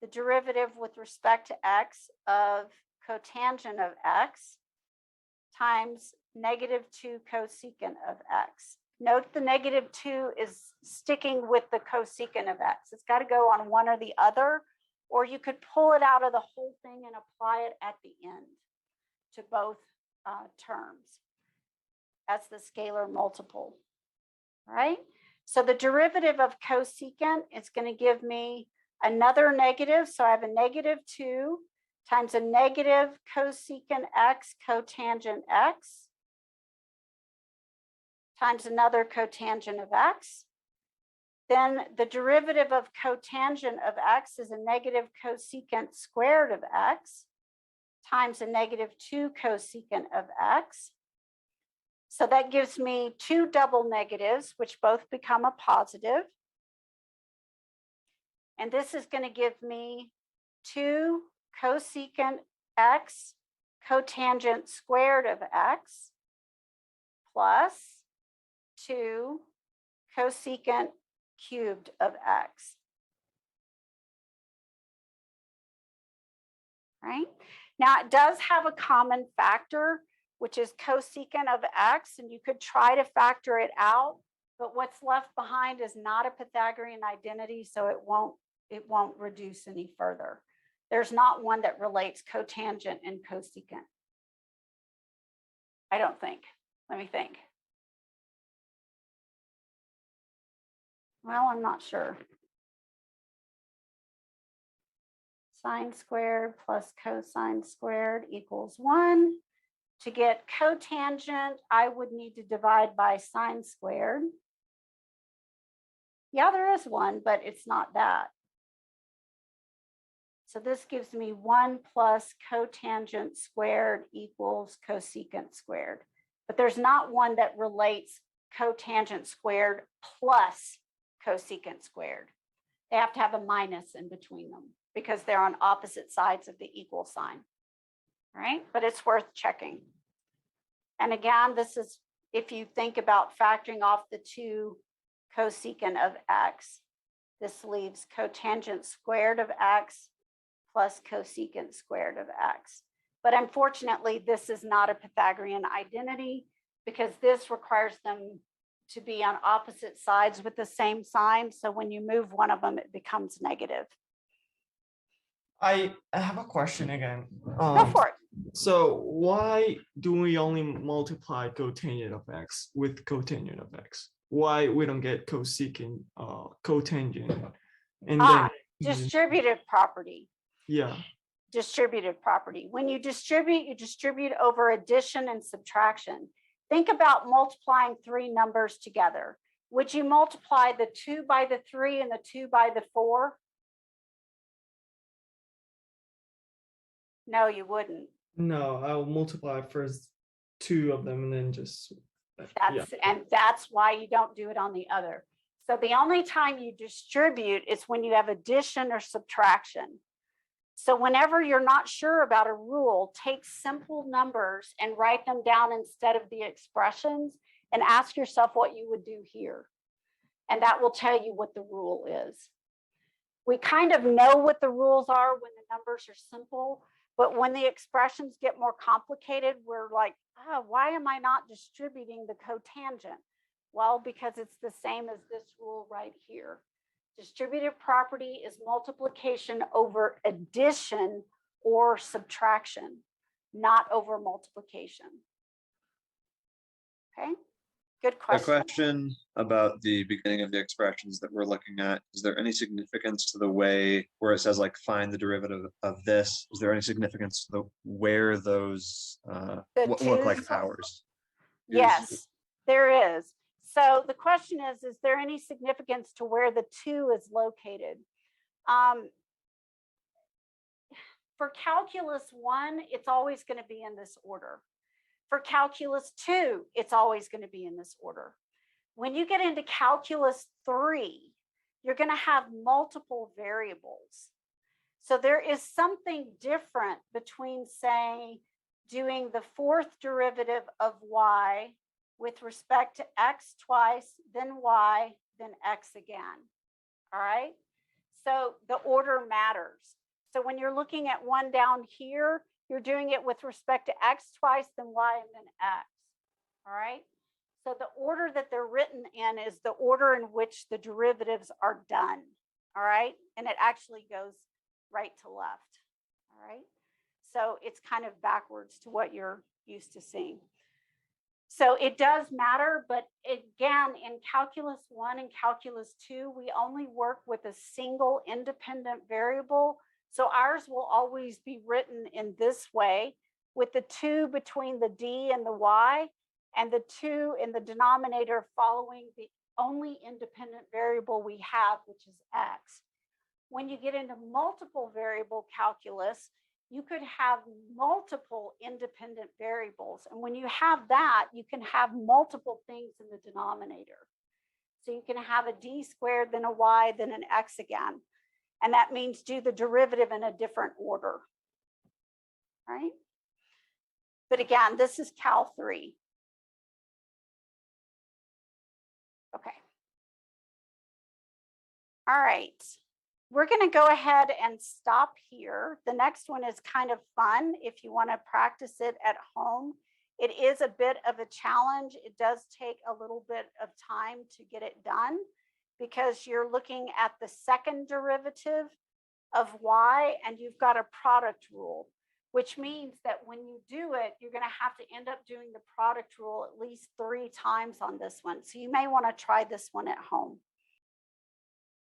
the derivative with respect to x of cotangent of x times negative 2 cosecant of x. Note the negative 2 is sticking with the cosecant of x. It's got to go on one or the other, or you could pull it out of the whole thing and apply it at the end to both terms as the scalar multiple, right? So the derivative of cosecant is going to give me another negative. So I have a negative 2 times a negative cosecant x cotangent x times another cotangent of x. Then the derivative of cotangent of x is a negative cosecant squared of x times a negative 2 cosecant of x. So that gives me two double negatives, which both become a positive. And this is going to give me 2 cosecant x cotangent squared of x plus 2 cosecant cubed of x. right? Now it does have a common factor, which is cosecant of x, and you could try to factor it out, but what's left behind is not a Pythagorean identity, so it won't reduce any further. There's not one that relates cotangent and cosecant. I don't think. Let me think. Well, I'm not sure. Sine squared plus cosine squared equals 1. To get cotangent, I would need to divide by sine squared. Yeah, there is one, but it's not that. So this gives me 1 plus cotangent squared equals cosecant squared. But there's not one that relates cotangent squared plus cosecant squared. They have to have a minus in between them because they're on opposite sides of the equal sign, right? But it's worth checking. And again, this is if you think about factoring off the 2 cosecant of x, this leaves cotangent squared of x plus cosecant squared of x. But unfortunately, this is not a Pythagorean identity because this requires them to be on opposite sides with the same sign. So when you move one of them, it becomes negative. I have a question again. Go for it. So why do we only multiply cotangent of x with cotangent of x? Why we don't get cosecant, cotangent, and then Distributive property. yeah. Distributive property. When you distribute over addition and subtraction. Think about multiplying 3 numbers together. Would you multiply the 2 by the 3 and the 2 by the 4? No, you wouldn't. No, I'll multiply first 2 of them and then just yeah. And that's why you don't do it on the other. So the only time you distribute is when you have addition or subtraction. So whenever you're not sure about a rule, take simple numbers and write them down instead of the expressions and ask yourself what you would do here. And that will tell you what the rule is. We kind of know what the rules are when the numbers are simple, but when the expressions get more complicated, we're like, oh, why am I not distributing the cotangent? Well, because it's the same as this rule right here. Distributive property is multiplication over addition or subtraction, not over multiplication. Okay, good A question. question about the beginning of the expressions that we're looking at. Is there any significance to the way where it says like find the derivative of this? Is there any significance to the where those look like powers? Yes, there is. So the question is there any significance to where the 2 is located? For calculus 1, it's always going to be in this order. For calculus 2, it's always going to be in this order. When you get into calculus 3, you're going to have multiple variables. So there is something different between, say, doing the 4th derivative of y with respect to x twice, then y, then x again. All right. So the order matters. So when you're looking at one down here, you're doing it with respect to x twice, then y, and then x. All right. So the order that they're written in is the order in which the derivatives are done. All right. And it actually goes right to left. All right. So it's kind of backwards to what you're used to seeing. So it does matter, but again, in calculus 1 and calculus 2, we only work with a single independent variable. So ours will always be written in this way with the 2 between the d and the y and the 2 in the denominator following the only independent variable we have, which is x. When you get into multiple variable calculus, you could have multiple independent variables. And when you have that, you can have multiple things in the denominator. So you can have a d squared, then a y, then an x again. And that means do the derivative in a different order, right? But again, this is Cal 3. Okay. All right. we're going to go ahead and stop here. The next one is kind of fun if you want to practice it at home. It is a bit of a challenge. It does take a little bit of time to get it done because you're looking at the second derivative of y and you've got a product rule, which means that when you do it, you're going to have to end up doing the product rule at least 3 times on this one. So you may want to try this one at home.